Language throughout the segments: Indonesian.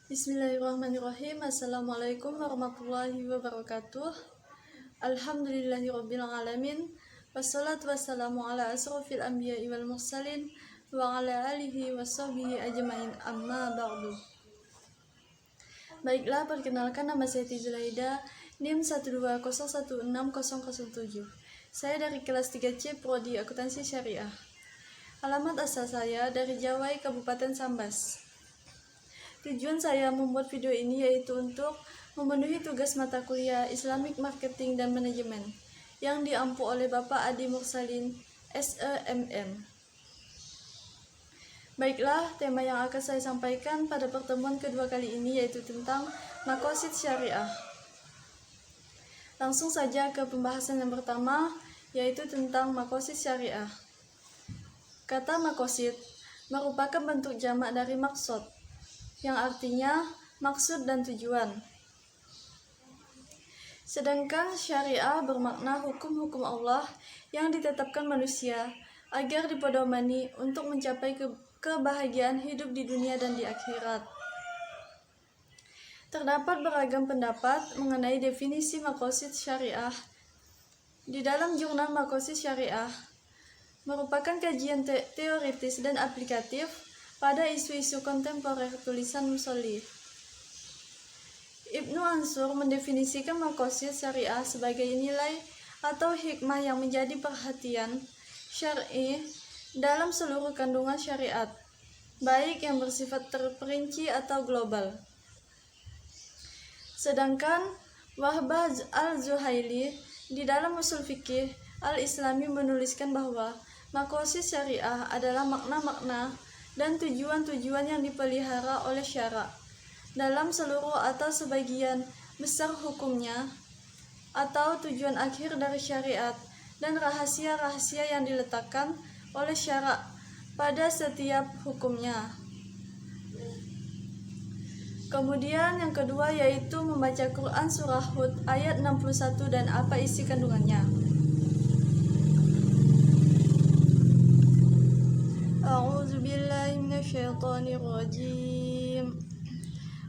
Bismillahirrahmanirrahim. Assalamualaikum warahmatullahi wabarakatuh. Alhamdulillahirabbil alamin. Wassalatu wassalamu ala asrofil anbiya'i wal mursalin wa ala alihi washabbihi ajmain, amma ba'du. Baiklah, perkenalkan, nama saya Tizulaida, NIM 120160007. Saya dari kelas 3C Prodi Akuntansi Syariah. Alamat asal saya dari Jawai, Kabupaten Sambas. Tujuan saya membuat video ini yaitu untuk memenuhi tugas mata kuliah Islamic Marketing dan Manajemen yang diampu oleh Bapak Adi Mursalin, SEMM. Baiklah, tema yang akan saya sampaikan pada pertemuan kedua kali ini yaitu tentang maqasid syariah. Langsung saja ke pembahasan yang pertama, yaitu tentang maqasid syariah. Kata maqasid merupakan bentuk jamak dari maksud, yang artinya maksud dan tujuan. Sedangkan syariah bermakna hukum-hukum Allah yang ditetapkan manusia agar dipedomani untuk mencapai kebahagiaan hidup di dunia dan di akhirat. Terdapat beragam pendapat mengenai definisi maqasid syariah. Di dalam jurnal Maqasid Syariah merupakan kajian teoritis dan aplikatif pada isu-isu kontemporer tulisan Musolli. Ibnu Ansur mendefinisikan maqasid syariah sebagai nilai atau hikmah yang menjadi perhatian syar'i dalam seluruh kandungan syariat, baik yang bersifat terperinci atau global. Sedangkan Wahbah al-Zuhaili di dalam usul fikih al-Islami menuliskan bahwa maqasid syariah adalah makna-makna dan tujuan-tujuan yang dipelihara oleh syara dalam seluruh atau sebagian besar hukumnya, atau tujuan akhir dari syariat dan rahasia-rahasia yang diletakkan oleh syara pada setiap hukumnya. Kemudian yang kedua yaitu membaca Quran surah Hud ayat 61 dan apa isi kandungannya. A'udzu billahi minasyaitonir rajim.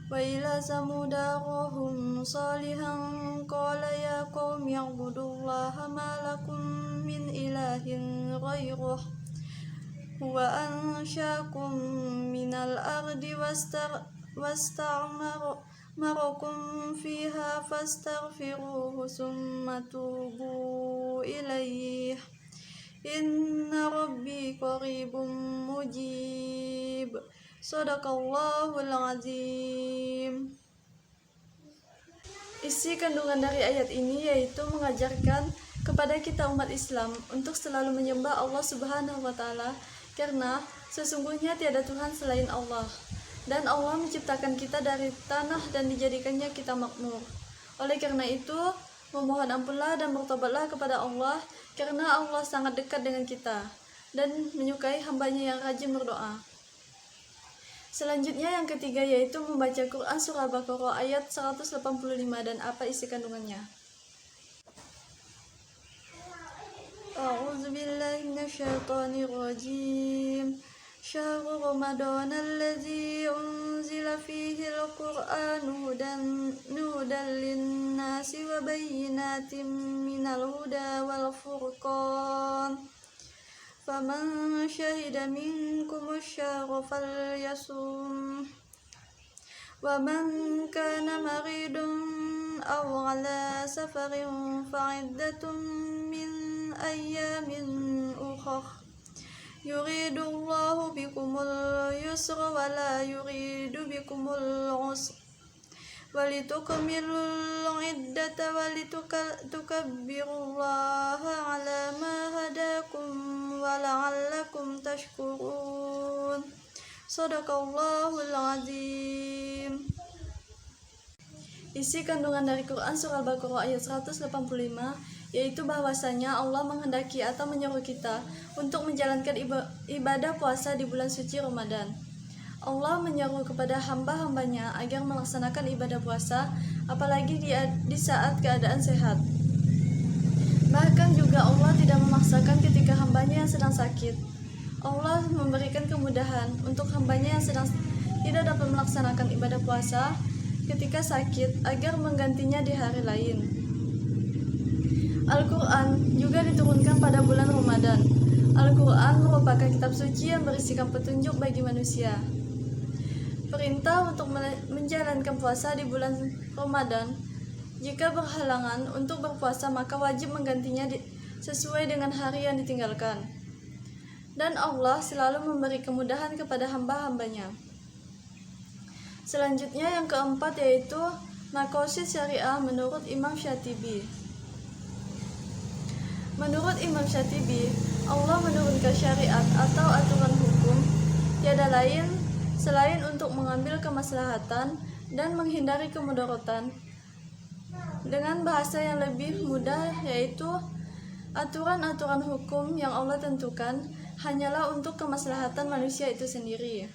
Wa ila samud akhahum salihan qala ya qaumi ibudullaha ma lakum min ilahin ghairuh huwa anshaakum minal ardi wasta'marakum fiha fastaghfiruhu summa tubu ilaihi inna rabbi qaribun mujib. Shadaqallahul azim. Isi kandungan dari ayat ini yaitu mengajarkan kepada kita umat Islam untuk selalu menyembah Allah Subhanahu wa taala, karena sesungguhnya tiada Tuhan selain Allah, dan Allah menciptakan kita dari tanah dan dijadikannya kita makmur. Oleh karena itu, memohon ampunlah dan bertobatlah kepada Allah, karena Allah sangat dekat dengan kita dan menyukai hambanya yang rajin berdoa. Selanjutnya yang ketiga yaitu membaca Quran surah Baqarah ayat 185 dan apa isi kandungannya. A'udzu billahi minasyaitonir rajim. Syahrul Ramadan allazi unzila fihi al-Qur'anu hudan lin-nasi wa bayyinatin minal huda wal furqan. Faman syahida minkumus syahra falyasum. Wa man kana maridun aw ala safarin fa'iddatun min ayyamin ukhra. Yuridullahu bikumul yusra wa la yuridu bikumul usra walitukmilul iddata walitukabbirullaha ala ma hadakum wa la'allakum tashkurun. Shadaqallahul azim. Isi kandungan dari Quran surah Al-Baqarah ayat 185 yaitu bahwasanya Allah menghendaki atau menyeru kita untuk menjalankan ibadah puasa di bulan suci Ramadan. Allah menyeru kepada hamba-hambanya agar melaksanakan ibadah puasa, apalagi di saat keadaan sehat. Bahkan juga Allah tidak memaksakan ketika hambanya yang sedang sakit. Allah memberikan kemudahan untuk hambanya tidak dapat melaksanakan ibadah puasa ketika sakit agar menggantinya di hari lain. Al-Quran juga diturunkan pada bulan Ramadan. Al-Quran merupakan kitab suci yang berisikan petunjuk bagi manusia. Perintah untuk menjalankan puasa di bulan Ramadan. Jika berhalangan untuk berpuasa, maka wajib menggantinya sesuai dengan hari yang ditinggalkan. Dan Allah selalu memberi kemudahan kepada hamba-hambanya. Selanjutnya yang keempat yaitu maqasid syariah menurut Imam Syatibi. Menurut Imam Syatibi, Allah menurunkan syariat atau aturan hukum tiada lain selain untuk mengambil kemaslahatan dan menghindari kemudaratan. Dengan bahasa yang lebih mudah yaitu aturan-aturan hukum yang Allah tentukan hanyalah untuk kemaslahatan manusia itu sendiri.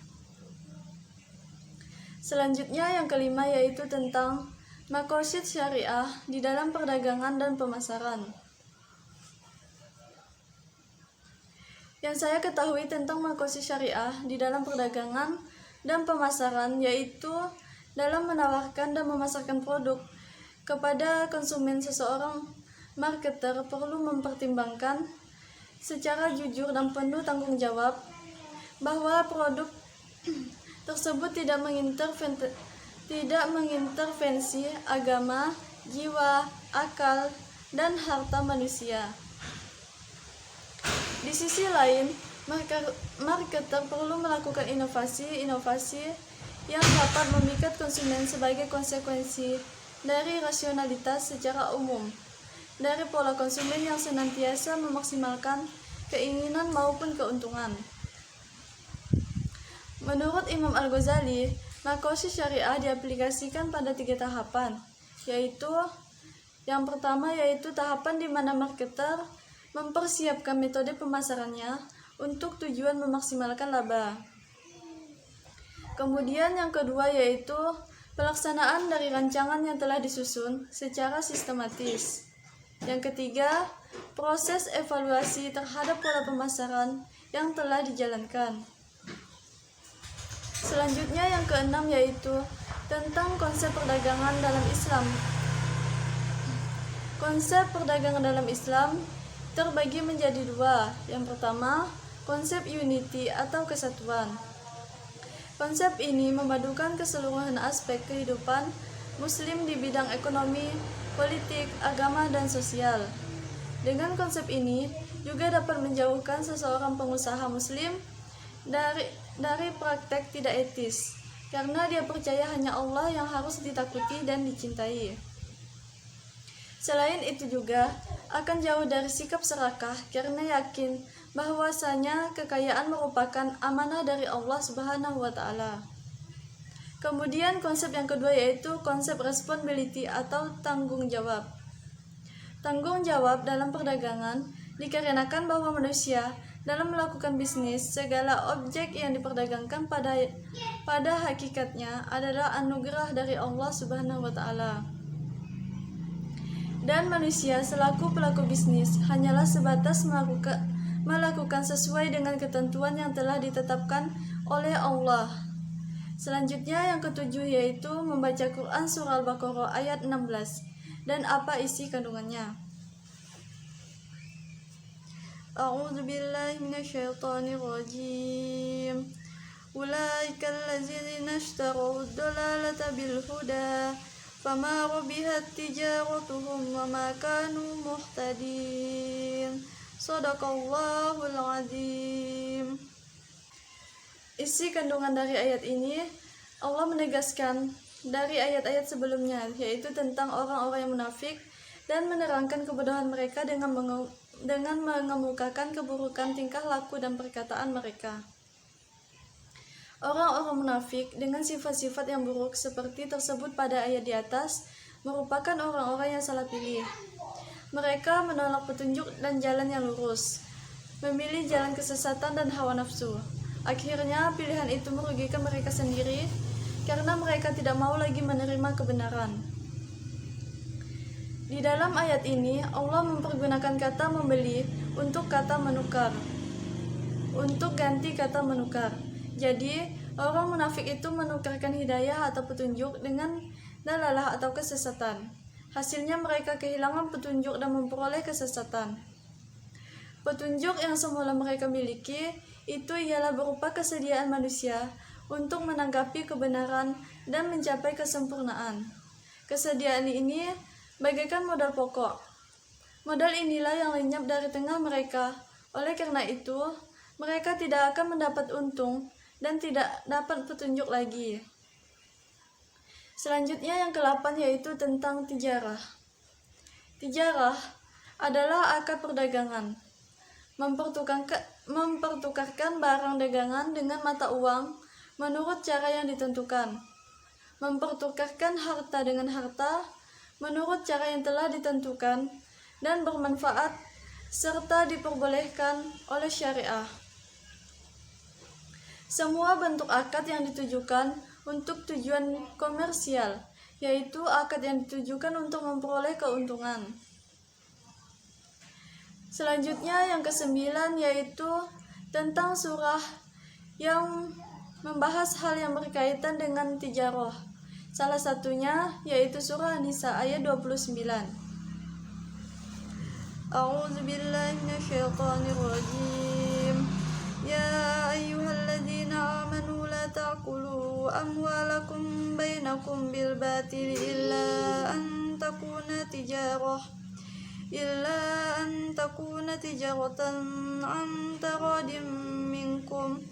Selanjutnya yang kelima yaitu tentang maqasid syariah di dalam perdagangan dan pemasaran. Yang saya ketahui tentang maqasid syariah di dalam perdagangan dan pemasaran yaitu dalam menawarkan dan memasarkan produk kepada konsumen. Seseorang marketer perlu mempertimbangkan secara jujur dan penuh tanggung jawab bahwa produk tersebut tidak mengintervensi agama, jiwa, akal, dan harta manusia. Di sisi lain, marketer perlu melakukan inovasi-inovasi yang dapat memikat konsumen sebagai konsekuensi dari rasionalitas secara umum, dari pola konsumen yang senantiasa memaksimalkan keinginan maupun keuntungan. Menurut Imam Al-Ghazali, maqasid syariah diaplikasikan pada 3 tahapan, yaitu yang pertama yaitu tahapan di mana marketer mempersiapkan metode pemasarannya untuk tujuan memaksimalkan laba. Kemudian yang kedua yaitu pelaksanaan dari rancangan yang telah disusun secara sistematis. Yang ketiga, proses evaluasi terhadap pola pemasaran yang telah dijalankan. Selanjutnya yang keenam yaitu tentang konsep perdagangan dalam Islam. Konsep perdagangan dalam Islam terbagi menjadi 2. Yang pertama, konsep unity atau kesatuan. Konsep ini memadukan keseluruhan aspek kehidupan Muslim di bidang ekonomi, politik, agama, dan sosial. Dengan konsep ini juga dapat menjauhkan seseorang pengusaha Muslim dari praktek tidak etis, karena dia percaya hanya Allah yang harus ditakuti dan dicintai. Selain itu juga akan jauh dari sikap serakah karena yakin bahwasanya kekayaan merupakan amanah dari Allah Subhanahu wa Ta'ala. Kemudian konsep yang kedua yaitu konsep responsibility atau tanggung jawab. Tanggung jawab dalam perdagangan dikarenakan bahwa manusia dalam melakukan bisnis, segala objek yang diperdagangkan pada hakikatnya adalah anugerah dari Allah Subhanahu wa Ta'ala. Dan manusia selaku pelaku bisnis hanyalah sebatas melakukan sesuai dengan ketentuan yang telah ditetapkan oleh Allah. Selanjutnya yang ketujuh yaitu membaca Quran surah Al-Baqarah ayat 16 dan apa isi kandungannya. A'udzu billahi minasyaitonir rajim. Ulaika allazina ishtaraw ad-dalalata bil huda fama rabihat tijaratuhum wama kanu muhtadin. Shadaqallahul azim. Isi kandungan dari ayat ini, Allah menegaskan dari ayat-ayat sebelumnya, yaitu tentang orang-orang yang munafik dan menerangkan kebodohan mereka dengan mengemukakan keburukan tingkah laku dan perkataan mereka. Orang-orang munafik dengan sifat-sifat yang buruk seperti tersebut pada ayat di atas merupakan orang-orang yang salah pilih. Mereka menolak petunjuk dan jalan yang lurus, memilih jalan kesesatan dan hawa nafsu. Akhirnya pilihan itu merugikan mereka sendiri karena mereka tidak mau lagi menerima kebenaran. Di dalam ayat ini Allah mempergunakan kata membeli untuk kata menukar, untuk ganti kata menukar. Jadi Orang munafik itu menukarkan hidayah atau petunjuk dengan dalalah atau kesesatan. Hasilnya mereka kehilangan petunjuk dan memperoleh kesesatan. Petunjuk yang semula mereka miliki itu ialah berupa kesediaan manusia untuk menanggapi kebenaran dan mencapai kesempurnaan. Kesediaan ini bagaikan modal pokok. Modal inilah yang lenyap dari tengah mereka. Oleh karena itu, mereka tidak akan mendapat untung dan tidak dapat petunjuk lagi. Selanjutnya yang ke-8 yaitu tentang tijarah. Tijarah adalah akad perdagangan. Mempertukarkan barang dagangan dengan mata uang menurut cara yang ditentukan. Mempertukarkan harta dengan harta menurut cara yang telah ditentukan dan bermanfaat serta diperbolehkan oleh syariah. Semua bentuk akad yang ditujukan untuk tujuan komersial, yaitu akad yang ditujukan untuk memperoleh keuntungan. Selanjutnya yang ke-9 yaitu tentang surah yang membahas hal yang berkaitan dengan tijarah. Salah satunya yaitu surah An-Nisa ayat 29. A'udzu billahi minasyaitonir rajim. Ya ayyuhalladzina amanu la ta'kulu amwalakum bainakum bil batili illa an takuna tijaratan an taradim minkum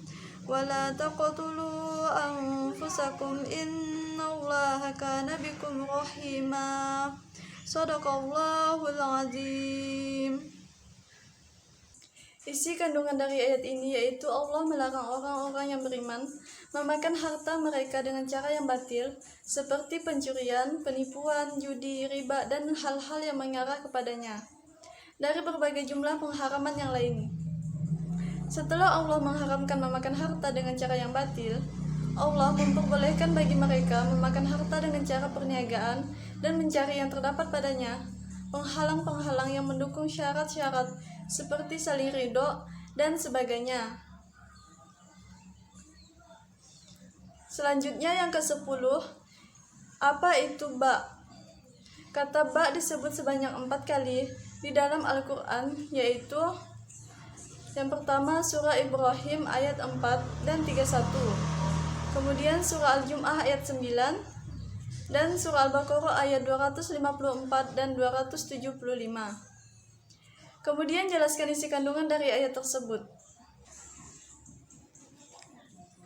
wala taqtulu anfusakum innallaha kana bikum rahima. Shadaqallahul azim. Isi kandungan dari ayat ini yaitu Allah melarang orang-orang yang beriman memakan harta mereka dengan cara yang batil, seperti pencurian, penipuan, judi, riba, dan hal-hal yang mengarah kepadanya, dari berbagai jumlah pengharaman yang lain. Setelah Allah mengharamkan memakan harta dengan cara yang batil, Allah memperbolehkan bagi mereka memakan harta dengan cara perniagaan dan mencari yang terdapat padanya penghalang-penghalang yang mendukung syarat-syarat seperti saling ridho dan sebagainya. Selanjutnya yang ke-10, apa itu ba? Kata ba disebut sebanyak 4 kali di dalam Al-Quran, yaitu yang pertama surah Ibrahim ayat 4 dan 31, kemudian surah Al-Jum'ah ayat 9, dan surah Al-Baqarah ayat 254 dan 275. Kemudian jelaskan isi kandungan dari ayat tersebut.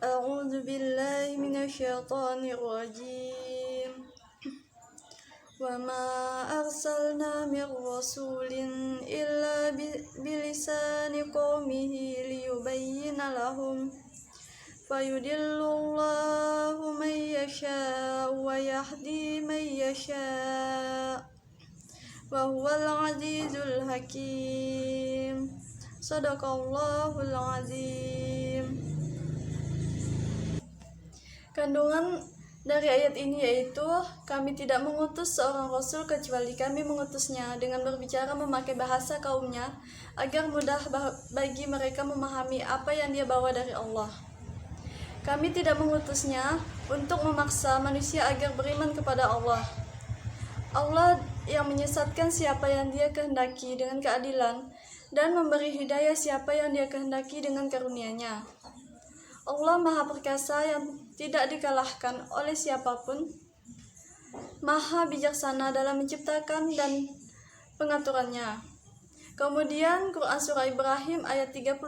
A'udzu billahi minasyaitonir rajim. Wa ma arsalna mir rasulin illa bilisani qaumihi liyubayyina lahum fayudillullahu man yasha'u wa yahdi man yasha'u wa huwal azizul hakim. Shadaqallahul azim. Kandungan dari ayat ini yaitu kami tidak mengutus seorang rasul kecuali kami mengutusnya dengan berbicara memakai bahasa kaumnya agar mudah bagi mereka memahami apa yang dia bawa dari Allah. Kami tidak mengutusnya untuk memaksa manusia agar beriman kepada Allah. Allah yang menyesatkan siapa yang dia kehendaki dengan keadilan dan memberi hidayah siapa yang dia kehendaki dengan karunia-Nya. Allah Maha Perkasa yang tidak dikalahkan oleh siapapun, Maha bijaksana dalam menciptakan dan pengaturannya. Kemudian Quran Surah Ibrahim ayat 31.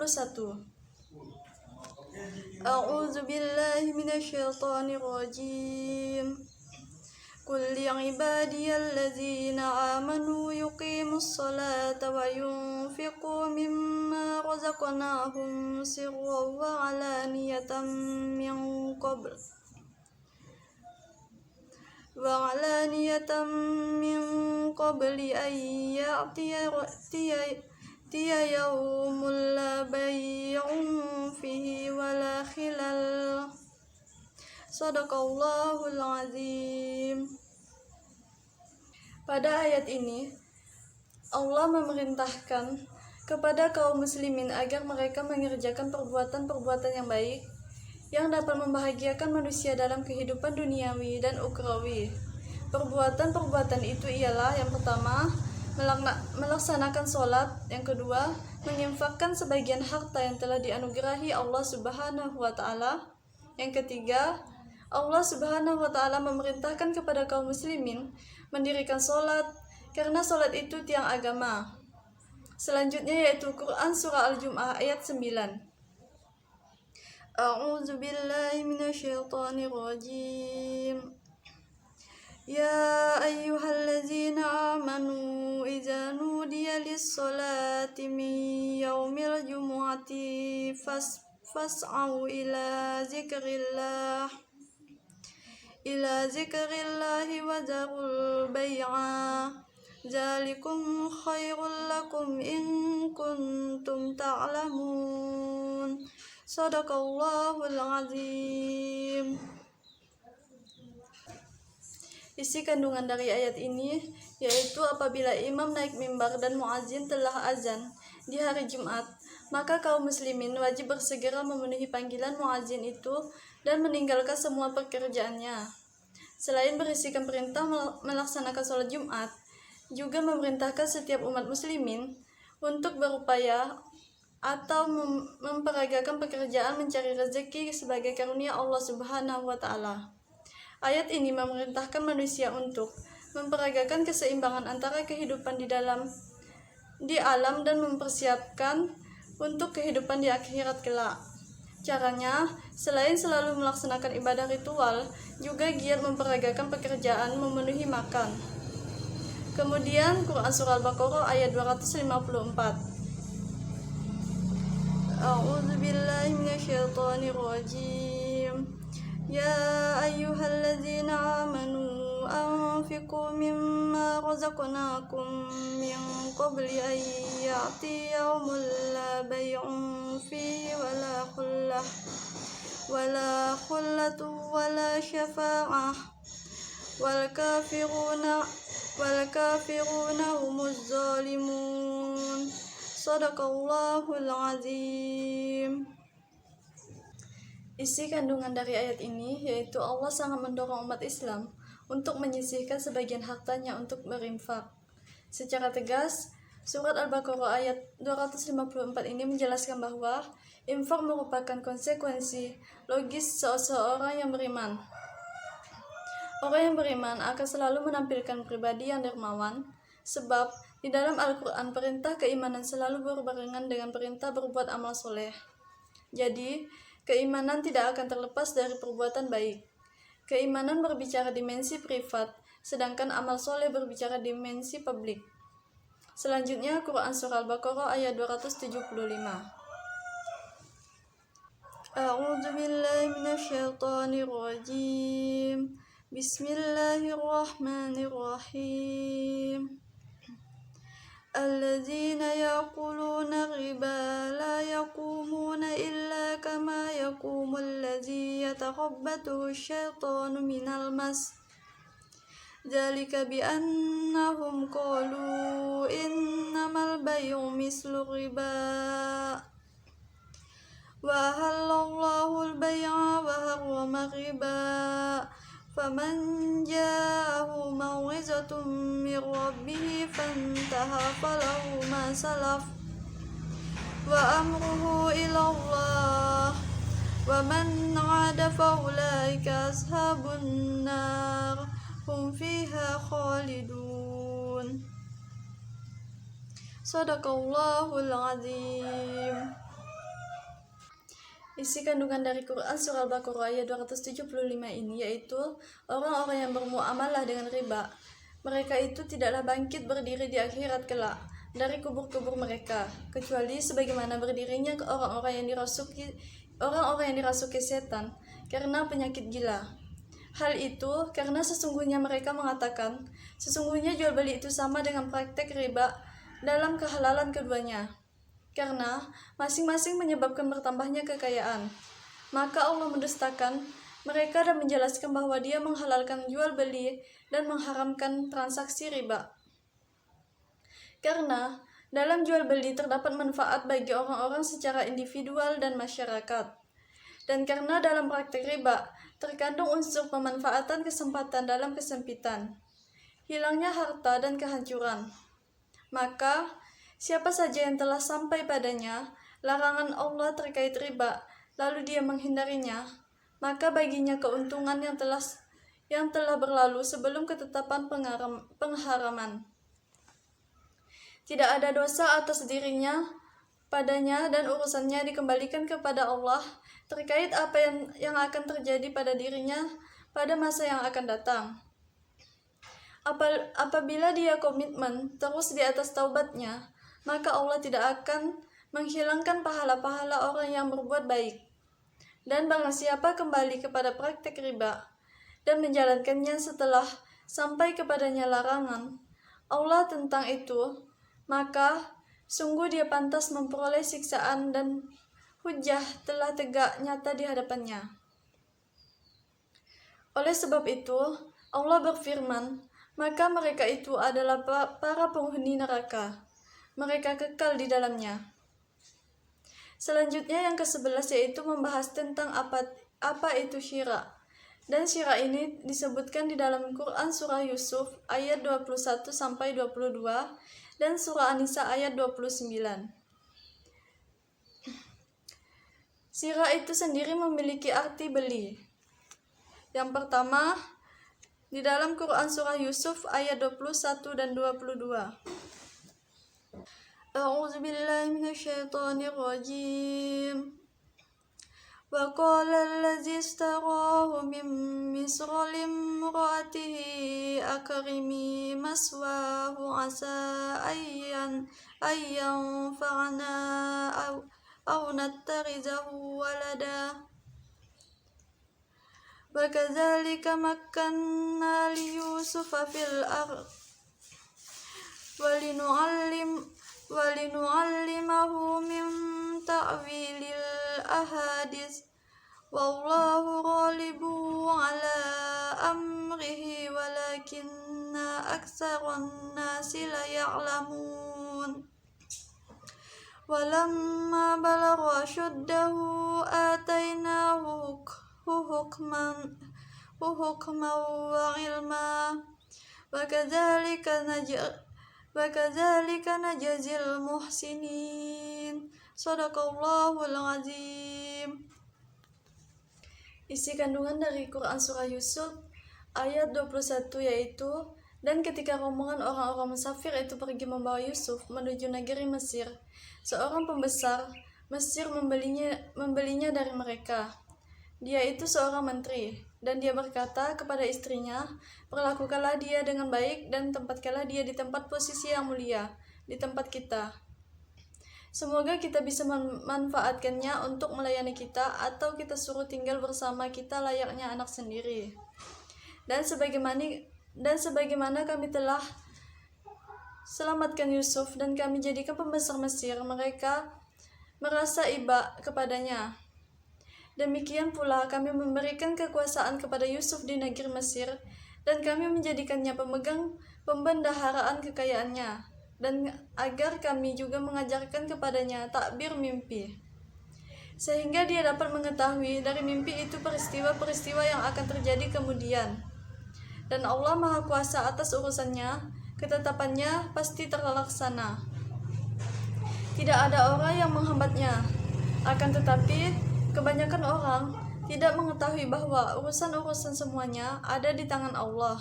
A'udzu billahi minasyaitonir rajim. Qul li'ibadiyalladzina amanu yuqimus salata wa yunfiqu mimma razaqnahum sirran wa 'alaniyatan min qabli an ya'tiya yawmun la bay'un fihi wa la khilal. Shadaqallahul azim. Pada ayat ini, Allah memerintahkan kepada kaum muslimin agar mereka mengerjakan perbuatan-perbuatan yang baik, yang dapat membahagiakan manusia dalam kehidupan duniawi dan ukhrawi. Perbuatan-perbuatan itu ialah: yang pertama, melaksanakan sholat; yang kedua, menginfakkan sebagian harta yang telah dianugerahi Allah Subhanahu wa Ta'ala; yang ketiga, Allah Subhanahu wa Ta'ala memerintahkan kepada kaum muslimin mendirikan sholat, karena sholat itu tiang agama. Selanjutnya yaitu Quran Surah Al-Jum'ah ayat 9. A'udzu billahi minasyaitonir rajim. Ya ayyuhallazina amanu idza nudiya lis-salati min yaumil jumu'ati fas'au ila zikrillahi wa dharul bai'a dzalikum khairul lakum in kuntum ta'lamun. Shadaqallahul azim. Isi kandungan dari ayat ini yaitu apabila imam naik mimbar dan muazin telah azan di hari Jumat, maka kaum muslimin wajib bersegera memenuhi panggilan muazin itu dan meninggalkan semua pekerjaannya. Selain berisikan perintah melaksanakan sholat Jumat, juga memerintahkan setiap umat muslimin untuk berupaya atau memperagakan pekerjaan mencari rezeki sebagai karunia Allah Subhanahu wa Ta'ala. Ayat ini memerintahkan manusia untuk memperagakan keseimbangan antara kehidupan di alam dan mempersiapkan untuk kehidupan di akhirat kelak. Caranya, selain selalu melaksanakan ibadah ritual, juga giat memperagakan pekerjaan memenuhi makan. Kemudian Quran Surah Al-Baqarah ayat 254. A'udzu billahi minasyaitonir rajim. Ya ayyuhallazina amanu anfiqu mimma razaqnakum min qabli an ya'ti yawmun la bay'un fihi wala khullatun wala syafa'ah wal kafiruna humuz zalimun. Shadaqallahul azim. Isi kandungan dari ayat ini yaitu Allah sangat mendorong umat Islam untuk menyisihkan sebagian hartanya untuk berinfak. Secara tegas, surat Al-Baqarah ayat 254 ini menjelaskan bahwa infak merupakan konsekuensi logis seseorang yang beriman. Orang yang beriman akan selalu menampilkan pribadi yang dermawan, sebab di dalam Al-Quran perintah keimanan selalu berbarengan dengan perintah berbuat amal soleh. Jadi, keimanan tidak akan terlepas dari perbuatan baik. Keimanan berbicara dimensi privat, sedangkan amal soleh berbicara dimensi publik. Selanjutnya Quran Surah Al-Baqarah ayat 275. A'udzu billahi minasyaitonir rajim. Bismillahirrahmanirrahim. Alladzina yaquluna riba la yaqumuna illa kama yaqumul ladzi yatakhabbathu asyaitanu minal mas. Dzalika bi annahum qalu innamal bay'u mislu riba. Wa halallahu al-bay'a wa harrama riba. Faman ja'ahu mau'izatun min rabbih fantaha falahu ma salaf wa amruhu ila Allah wa man 'ada fa ulaika ashabun nar hum fiha khalidun. Shadaqallahul azim. Isi kandungan dari Quran Surah Al-Baqarah ayat 275 ini yaitu orang-orang yang bermuamalah dengan riba. Mereka itu tidaklah bangkit berdiri di akhirat kelak dari kubur-kubur mereka, kecuali sebagaimana berdirinya orang-orang yang dirasuki setan karena penyakit gila. Hal itu karena sesungguhnya mereka mengatakan, sesungguhnya jual beli itu sama dengan praktek riba dalam kehalalan keduanya, karena masing-masing menyebabkan bertambahnya kekayaan. Maka Allah mendustakan mereka dan menjelaskan bahwa Dia menghalalkan jual beli dan mengharamkan transaksi riba. Karena dalam jual beli terdapat manfaat bagi orang-orang secara individual dan masyarakat. Dan karena dalam praktek riba terkandung unsur pemanfaatan kesempatan dalam kesempitan, hilangnya harta dan kehancuran, maka siapa saja yang telah sampai padanya larangan Allah terkait riba, lalu dia menghindarinya, maka baginya keuntungan yang telah berlalu sebelum ketetapan pengharaman. Tidak ada dosa atas dirinya padanya dan urusannya dikembalikan kepada Allah terkait apa yang akan terjadi pada dirinya pada masa yang akan datang. Apabila dia komitmen terus di atas taubatnya, maka Allah tidak akan menghilangkan pahala-pahala orang yang berbuat baik. Dan barang siapa kembali kepada praktek riba dan menjalankannya setelah sampai kepadanya larangan Allah tentang itu, maka sungguh dia pantas memperoleh siksaan dan hujjah telah tegak nyata di hadapannya. Oleh sebab itu, Allah berfirman, maka mereka itu adalah para penghuni neraka. Mereka kekal di dalamnya. Selanjutnya yang ke-11 yaitu membahas tentang apa itu syira. Dan syira ini disebutkan di dalam Quran surah Yusuf ayat 21 sampai 22 dan surah An-Nisa ayat 29. Syira itu sendiri memiliki arti beli. Yang pertama, di dalam Quran surah Yusuf ayat 21 dan 22. A'udzu billahi minasyaitonir rajim. Wa qala allazi istarahu min Misra limra'atihi akrimi maswahu asa ayyan fa'ana aw nattarizahu walada. Wa kadzalika makkanna li Yusufa fil ardh walinu'allimahu min ta'wilil ahadits wallahu ghalibu ala amrihi walakinna aktsarun nasi la ya'lamun. Walamma balagha ashuddahu atainahu hukman wa ilma wa kadzalika najzil muhsinin. Shadaqallahul azim. Isi kandungan dari Quran surah Yusuf ayat 21 yaitu, dan ketika rombongan orang-orang musafir itu pergi membawa Yusuf menuju negeri Mesir, seorang pembesar Mesir membelinya dari mereka. Dia itu seorang menteri, dan dia berkata kepada istrinya, perlakukanlah dia dengan baik dan tempatkanlah dia di tempat posisi yang mulia, di tempat kita. Semoga kita bisa memanfaatkannya untuk melayani kita, atau kita suruh tinggal bersama kita layaknya anak sendiri. Dan sebagaimana kami telah selamatkan Yusuf dan kami jadikan pembesar Mesir, mereka merasa iba kepadanya. Demikian pula kami memberikan kekuasaan kepada Yusuf di negeri Mesir, dan kami menjadikannya pemegang pembendaharaan kekayaannya, dan agar kami juga mengajarkan kepadanya takbir mimpi, sehingga dia dapat mengetahui dari mimpi itu peristiwa-peristiwa yang akan terjadi kemudian. Dan Allah Maha Kuasa atas urusannya, ketetapannya pasti terlaksana. Tidak ada orang yang menghambatnya, akan tetapi kebanyakan orang tidak mengetahui bahwa urusan-urusan semuanya ada di tangan Allah.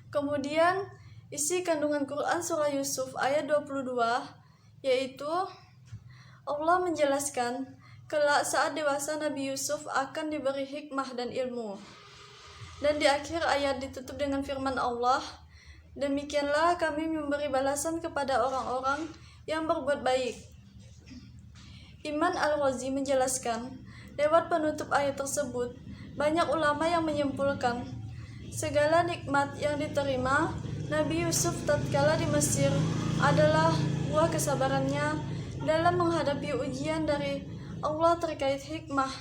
Kemudian isi kandungan Quran surah Yusuf ayat 22 yaitu Allah menjelaskan kelak saat dewasa Nabi Yusuf akan diberi hikmah dan ilmu. Dan di akhir ayat ditutup dengan firman Allah, demikianlah kami memberi balasan kepada orang-orang yang berbuat baik. Iman Al-Ghazi menjelaskan, lewat penutup ayat tersebut, banyak ulama yang menyimpulkan, segala nikmat yang diterima Nabi Yusuf tatkala di Mesir adalah buah kesabarannya dalam menghadapi ujian dari Allah terkait hikmah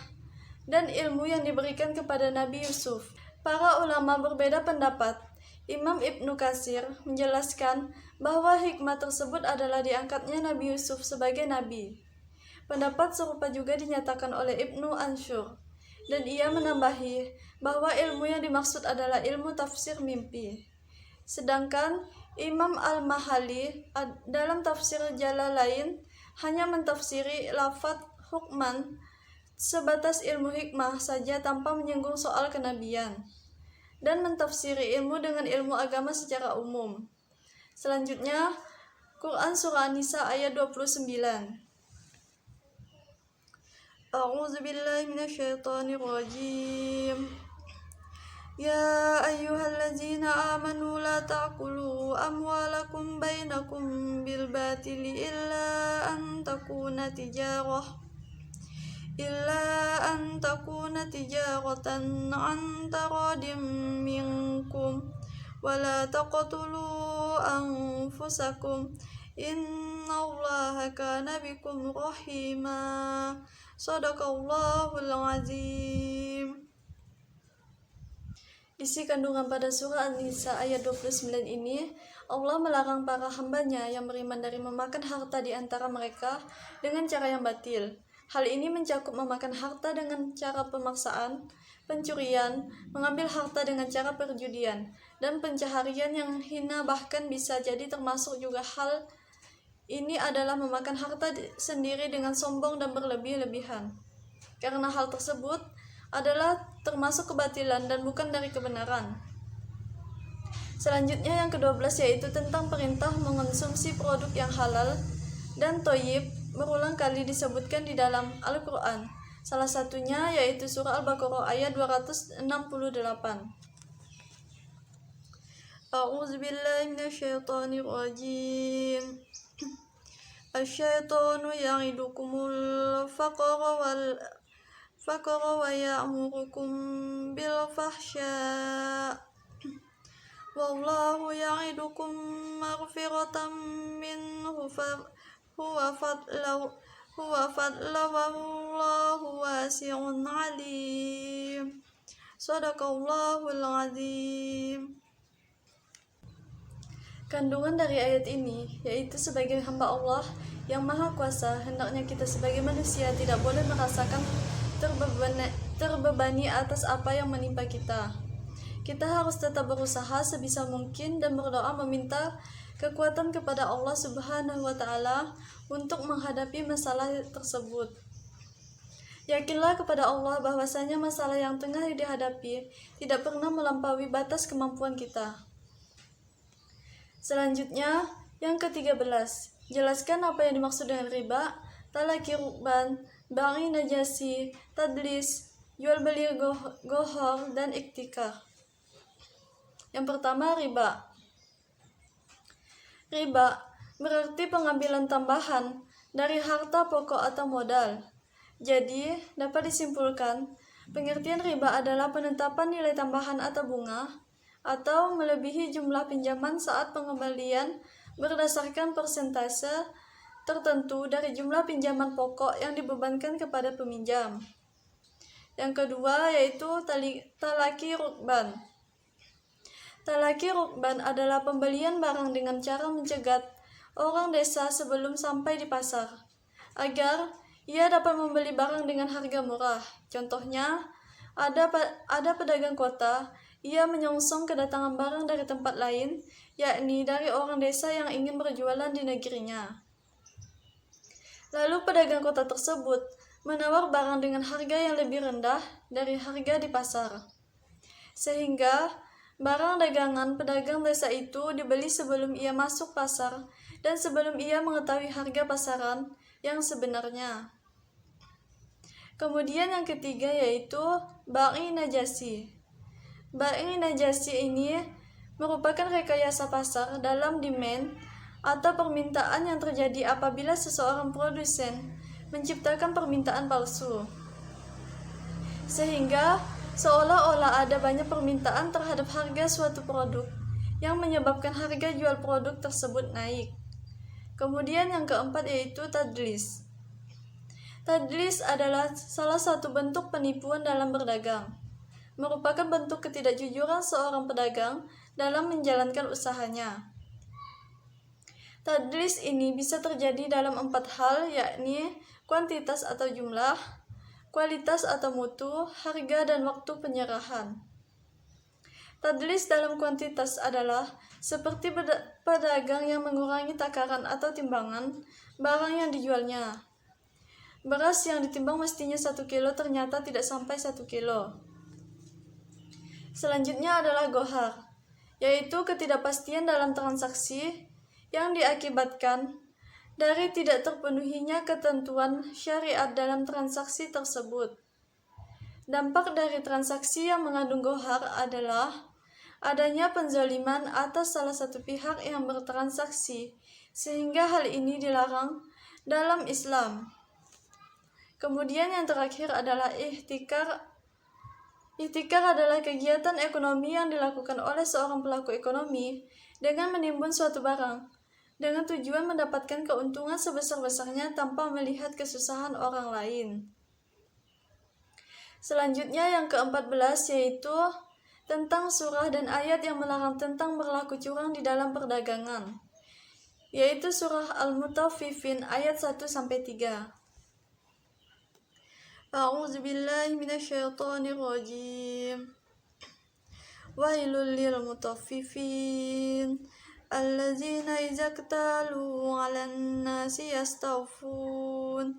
dan ilmu yang diberikan kepada Nabi Yusuf. Para ulama berbeda pendapat. Imam Ibnu Katsir menjelaskan bahwa hikmah tersebut adalah diangkatnya Nabi Yusuf sebagai nabi. Pendapat serupa juga dinyatakan oleh Ibnu Ansyur, dan ia menambahi bahwa ilmu yang dimaksud adalah ilmu tafsir mimpi. Sedangkan Imam Al-Mahali dalam tafsir Jalalain hanya mentafsiri lafadz hukman sebatas ilmu hikmah saja tanpa menyinggung soal kenabian, dan mentafsiri ilmu dengan ilmu agama secara umum. Selanjutnya, Quran Surah An-Nisa ayat 29. A'udzu billahi minasyaitonir rajim. Ya ayyuhallazina amanu la ta'kulu amwalakum bainakum bil batili illa an takuna tijaratan an taradim minkum wala taqtulu anfusakum innallaha kana bikum rahima. Shadaqallahul azim. Isi kandungan pada surah An-Nisa ayat 29 ini, Allah melarang para hambanya yang beriman dari memakan harta di antara mereka dengan cara yang batil. Hal ini mencakup memakan harta dengan cara pemaksaan, pencurian, mengambil harta dengan cara perjudian, dan pencaharian yang hina, bahkan bisa jadi termasuk juga hal ini adalah memakan harta sendiri dengan sombong dan berlebih-lebihan. Karena hal tersebut adalah termasuk kebatilan dan bukan dari kebenaran. Selanjutnya yang ke-12 yaitu tentang perintah mengonsumsi produk yang halal dan thayyib berulang kali disebutkan di dalam Al-Quran. Salah satunya yaitu surah Al-Baqarah ayat 268. A'udzu billahi minasyaitonir rajim. Asyaitonu ya'idukumul faqra wa ya'murukum bil fahsya wallahu ya'idukum maghfiratan minhu huwa fadla wallahu wasi'un alim. Shadaqallahul azim. Kandungan dari ayat ini yaitu sebagai hamba Allah yang maha kuasa, hendaknya kita sebagai manusia tidak boleh merasakan terbebani atas apa yang menimpa kita. Kita harus tetap berusaha sebisa mungkin dan berdoa meminta kekuatan kepada Allah Subhanahu wa Ta'ala untuk menghadapi masalah tersebut. Yakinlah kepada Allah bahwasanya masalah yang tengah dihadapi tidak pernah melampaui batas kemampuan kita. Selanjutnya, yang ke-13, jelaskan apa yang dimaksud dengan riba, talaki rukban, bai najasi, tadlis, jual beli gohor, dan iktikar. Yang pertama, riba. Riba berarti pengambilan tambahan dari harta pokok atau modal. Jadi, dapat disimpulkan, pengertian riba adalah penetapan nilai tambahan atau bunga atau melebihi jumlah pinjaman saat pengembalian berdasarkan persentase tertentu dari jumlah pinjaman pokok yang dibebankan kepada peminjam. Yang kedua yaitu talaki rukban. Talaki rukban adalah pembelian barang dengan cara mencegat orang desa sebelum sampai di pasar, agar ia dapat membeli barang dengan harga murah. Contohnya, ada pedagang kota, ia menyongsong kedatangan barang dari tempat lain, yakni dari orang desa yang ingin berjualan di negerinya. Lalu pedagang kota tersebut menawar barang dengan harga yang lebih rendah dari harga di pasar, sehingga barang dagangan pedagang desa itu dibeli sebelum ia masuk pasar dan sebelum ia mengetahui harga pasaran yang sebenarnya. Kemudian yang ketiga yaitu bai najasi. Bai najasi ini merupakan rekayasa pasar dalam demand atau permintaan yang terjadi apabila seseorang produsen menciptakan permintaan palsu, sehingga seolah-olah ada banyak permintaan terhadap harga suatu produk yang menyebabkan harga jual produk tersebut naik. Kemudian yang keempat yaitu tadlis. Tadlis adalah salah satu bentuk penipuan dalam berdagang, merupakan bentuk ketidakjujuran seorang pedagang dalam menjalankan usahanya. Tadlis ini bisa terjadi dalam 4 hal, yakni kuantitas atau jumlah, kualitas atau mutu, harga dan waktu penyerahan. Tadlis dalam kuantitas adalah seperti pedagang yang mengurangi takaran atau timbangan barang yang dijualnya. Beras yang ditimbang mestinya 1 kilo ternyata tidak sampai 1 kilo. Selanjutnya adalah gohar, yaitu ketidakpastian dalam transaksi yang diakibatkan dari tidak terpenuhinya ketentuan syariat dalam transaksi tersebut. Dampak dari transaksi yang mengandung gohar adalah adanya penzaliman atas salah satu pihak yang bertransaksi, sehingga hal ini dilarang dalam Islam. Kemudian yang terakhir adalah ihtikar. Ihtikar adalah kegiatan ekonomi yang dilakukan oleh seorang pelaku ekonomi dengan menimbun suatu barang, dengan tujuan mendapatkan keuntungan sebesar-besarnya tanpa melihat kesusahan orang lain. Selanjutnya yang ke-14 yaitu tentang surah dan ayat yang melarang tentang berlaku curang di dalam perdagangan, yaitu surah Al-Mutaffifin ayat 1-3. A'udzubillahi minasyaitonirrajim. Wailul lil mutaffifin allazina idza iktalu 'alan nasi yastawfun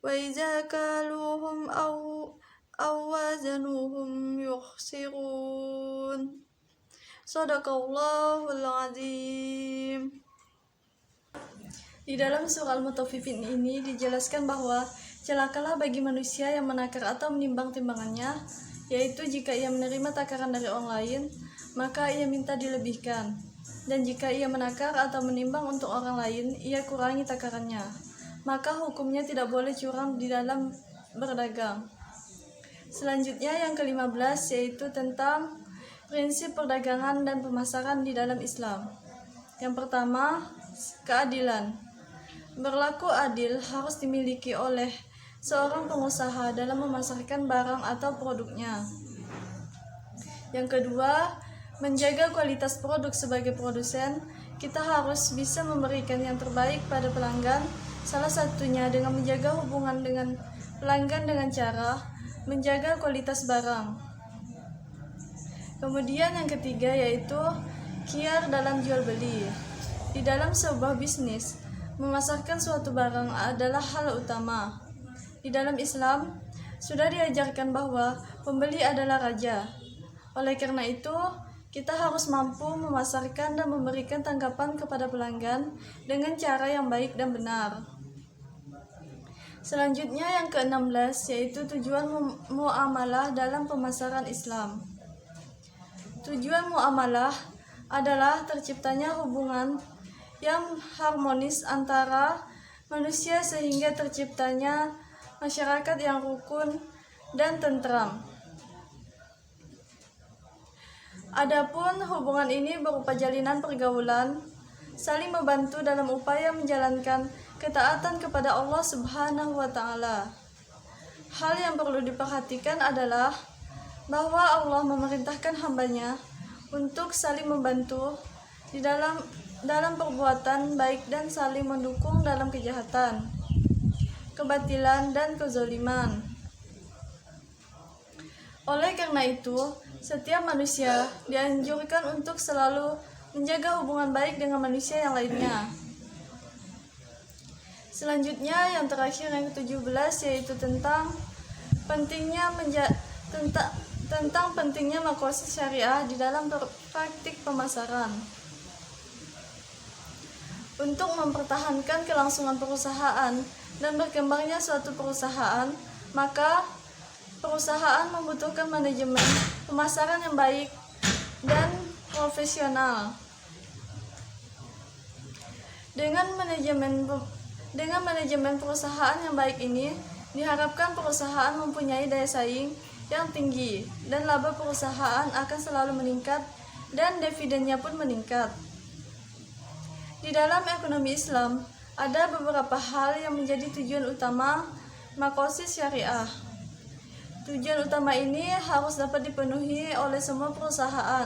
wa idza kaluhum aw wazanuhum yukhsirun. Shadaqallahul azim. Di dalam surah Al-Mutaffifin ini dijelaskan bahwa celakalah bagi manusia yang menakar atau menimbang timbangannya, yaitu jika ia menerima takaran dari orang lain, maka ia minta dilebihkan, dan jika ia menakar atau menimbang untuk orang lain, ia kurangi takarannya, maka hukumnya tidak boleh curang di dalam berdagang. Selanjutnya yang ke-15 yaitu tentang prinsip perdagangan dan pemasaran di dalam Islam. Yang pertama, keadilan. Berlaku adil harus dimiliki oleh seorang pengusaha dalam memasarkan barang atau produknya. Yang kedua, menjaga kualitas produk. Sebagai produsen, kita harus bisa memberikan yang terbaik pada pelanggan, salah satunya dengan menjaga hubungan dengan pelanggan dengan cara menjaga kualitas barang. Kemudian yang ketiga yaitu khiyar dalam jual beli. Di dalam sebuah bisnis, memasarkan suatu barang adalah hal utama. Di dalam Islam, sudah diajarkan bahwa pembeli adalah raja. Oleh karena itu, kita harus mampu memasarkan dan memberikan tanggapan kepada pelanggan dengan cara yang baik dan benar. Selanjutnya yang ke-16 yaitu tujuan muamalah dalam pemasaran Islam. Tujuan muamalah adalah terciptanya hubungan yang harmonis antara manusia sehingga terciptanya masyarakat yang rukun dan tentram. Adapun hubungan ini berupa jalinan pergaulan, saling membantu dalam upaya menjalankan ketaatan kepada Allah Subhanahu wa Ta'ala. Hal yang perlu diperhatikan adalah bahwa Allah memerintahkan hambanya untuk saling membantu di dalam perbuatan baik dan saling mendukung dalam kejahatan, kebatilan, dan kezaliman. Oleh karena itu, setiap manusia dianjurkan untuk selalu menjaga hubungan baik dengan manusia yang lainnya. Selanjutnya yang terakhir yang ke-17 yaitu tentang pentingnya maqasid syariah di dalam praktik pemasaran. Untuk mempertahankan kelangsungan perusahaan dan berkembangnya suatu perusahaan, maka perusahaan membutuhkan manajemen pemasaran yang baik dan profesional. Dengan manajemen perusahaan yang baik ini, diharapkan perusahaan mempunyai daya saing yang tinggi dan laba perusahaan akan selalu meningkat dan dividennya pun meningkat. Di dalam ekonomi Islam, ada beberapa hal yang menjadi tujuan utama maqasid syariah. Tujuan utama ini harus dapat dipenuhi oleh semua perusahaan.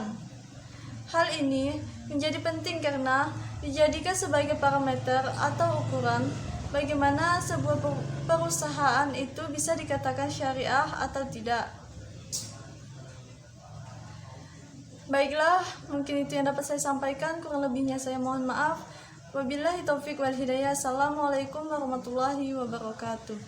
Hal ini menjadi penting karena dijadikan sebagai parameter atau ukuran bagaimana sebuah perusahaan itu bisa dikatakan syariah atau tidak. Baiklah, mungkin itu yang dapat saya sampaikan, kurang lebihnya saya mohon maaf. Wabillahi taufik wal hidayah. Assalamualaikum warahmatullahi wabarakatuh.